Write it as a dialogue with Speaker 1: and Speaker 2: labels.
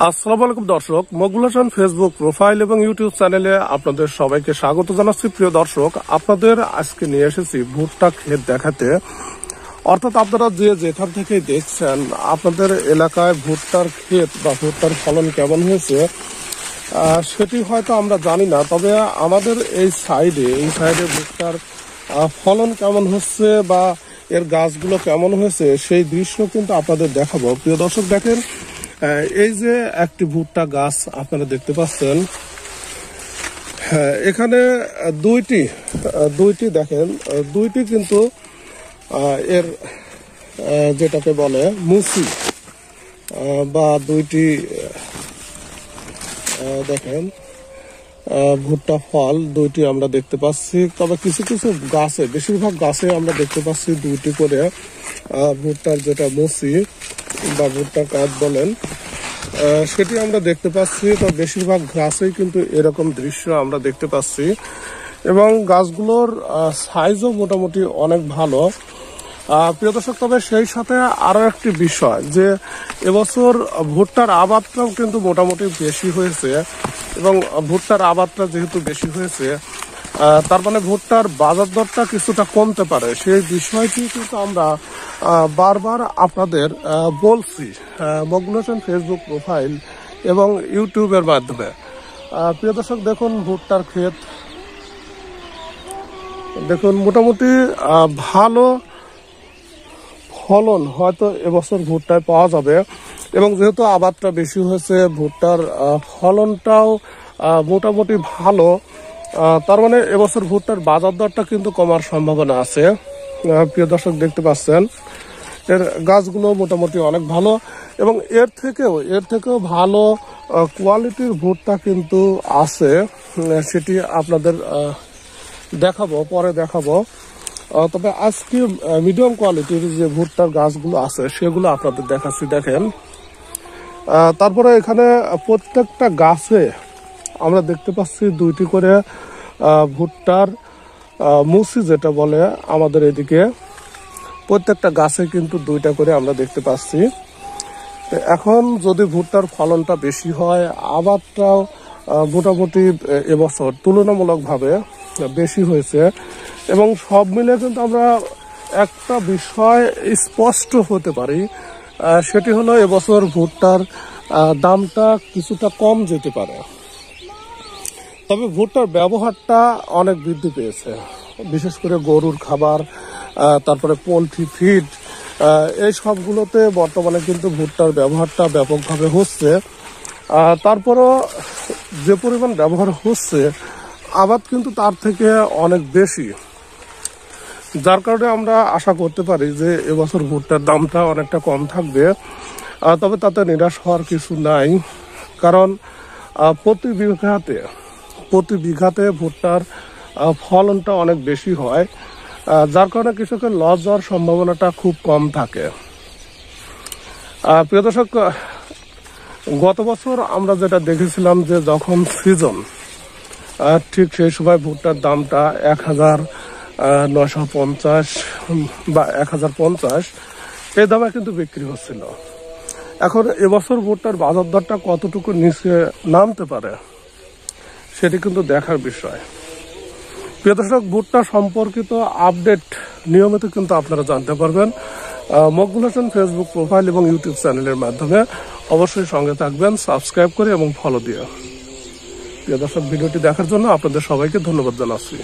Speaker 1: আসসালামু আলাইকুম দর্শক, মকবুল হাসান ফেসবুক প্রোফাইল এবং ইউটিউব চ্যানেলে আপনাদের সবাইকে স্বাগত জানাচ্ছি। প্রিয় দর্শক, আপনাদের আজকে নিয়ে এসেছি ভুট্টা ক্ষেত দেখাতে। অর্থাৎ আপনারা যে যেখান থেকে দেখছেন আপনাদের এলাকায় ভুট্টার ক্ষেত বা ভুট্টার ফলন কেমন হয়েছে সেটি হয়তো আমরা জানি না, তবে আমাদের এই সাইডে ভুট্টার ফলন কেমন হচ্ছে বা এর গাছগুলো কেমন হয়েছে সেই দৃশ্য কিন্তু আপনাদের দেখাবো। প্রিয় দর্শক, দেখেন এই যে একটি ভুট্টা গাছ আপনারা দেখতে পাচ্ছেন, এখানে দুইটি দেখেন, দুইটি কিন্তু এর যেটাকে বলে মুসি বা দুইটি দেখেন ভুট্টা ফল দুইটি আমরা দেখতে পাচ্ছি। তবে কিছু কিছু গাছে, বেশিরভাগ গাছে আমরা দেখতে পাচ্ছি দুইটি করে ভুট্টার যেটা মুসি বা ভুট্টার কাঠ বলেন সেটি আমরা দেখতে পাচ্ছি। তো বেশিরভাগ গাছেই কিন্তু এরকম দৃশ্য আমরা দেখতে পাচ্ছি এবং গাছগুলোর সাইজও মোটামুটি অনেক ভালো। প্রিয় দর্শক, তবে সেই সাথে আরো একটি বিষয় যে এবছর ভুট্টার আবাদটাও কিন্তু মোটামুটি বেশি হয়েছে এবং ভুট্টার আবাদটা যেহেতু বেশি হয়েছে তার মানে ভুট্টার বাজার দরটা কিছুটা কমতে পারে, সেই বিষয়টি কিন্তু আমরা বারবার আপনাদের বলছি মকবুল হাসান ফেসবুক প্রোফাইল এবং ইউটিউবের মাধ্যমে। প্রিয় দর্শক, দেখুন ভুট্টার ক্ষেত, দেখুন মোটামুটি ভালো ফলন হয়তো এবছর ভুট্টায় পাওয়া যাবে এবং যেহেতু আবাদটা বেশি হয়েছে ভুট্টার ফলনটাও মোটামুটি ভালো, তার মানে এবছর ভুট্টার বাজার দরটা কিন্তু কমার সম্ভাবনা আছে। প্রিয় দর্শক, দেখতে পাচ্ছেন এর গাছগুলো মোটামুটি অনেক ভালো এবং এর থেকেও ভালো কোয়ালিটির ভুট্টা কিন্তু আছে, সেটি আপনাদের পরে দেখাবো। তবে আজকে মিডিয়াম কোয়ালিটির যে ভুট্টার গাছগুলো আছে সেগুলো আপনাদের দেখাচ্ছি। দেখেন, তারপরে এখানে প্রত্যেকটা গাছে আমরা দেখতে পাচ্ছি দুইটি করে ভুট্টার মুসি যেটা বলে আমাদের এদিকে, প্রত্যেকটা গাছে কিন্তু দুইটা করে আমরা দেখতে পাচ্ছি। এখন যদি ভুট্টার ফলনটা বেশি হয়, আবাদটাও মোটামুটি এবছর তুলনামূলকভাবে বেশি হয়েছে এবং সব মিলে কিন্তু আমরা একটা বিষয় স্পষ্ট হতে পারি, সেটি হলো এবছর ভুট্টার দামটা কিছুটা কম যেতে পারে। তবে ভুট্টার ব্যবহারটা অনেক বৃদ্ধি পেয়েছে, বিশেষ করে গরুর খাবার, তারপরে পোলট্রি ফিড, এই সবগুলোতে বর্তমানে কিন্তু ভুট্টার ব্যবহারটা ব্যাপকভাবে হচ্ছে। তারপরও যে পরিমাণ ব্যবহার হচ্ছে আবাদ কিন্তু তার থেকে অনেক বেশি, যার কারণে আমরা আশা করতে পারি যে এবছর ভুট্টার দামটা অনেকটা কম থাকবে। তবে তাতে নিরাশ হওয়ার কিছু নাই, কারণ প্রতি বিঘাতে ভুট্টার ফলনটা অনেক বেশি হয়, যার কারণে কৃষকের লস যাওয়ার সম্ভাবনাটা খুব কম থাকে। প্রিয় দর্শক, গত বছর আমরা যেটা দেখেছিলাম যে যখন সিজন ঠিক সেই সময় ভুট্টার দামটা 1950 বা 1050 এই দামে কিন্তু বিক্রি হচ্ছিল। এখন এবছর ভুট্টার বাজার দরটা কতটুকু নিচে নামতে পারে সেটি কিন্তু দেখার বিষয়। প্রিয় দর্শক, ভুট্টা সম্পর্কিত আপডেট নিয়মিত কিন্তু আপনারা জানতে পারবেন মকবুল হাসান ফেসবুক প্রোফাইল এবং ইউটিউব চ্যানেলের মাধ্যমে। অবশ্যই সঙ্গে থাকবেন সাবস্ক্রাইব করে এবং ফলো দিয়ে। প্রিয় দর্শক, ভিডিওটি দেখার জন্য আপনাদের সবাইকে ধন্যবাদ জানাচ্ছি।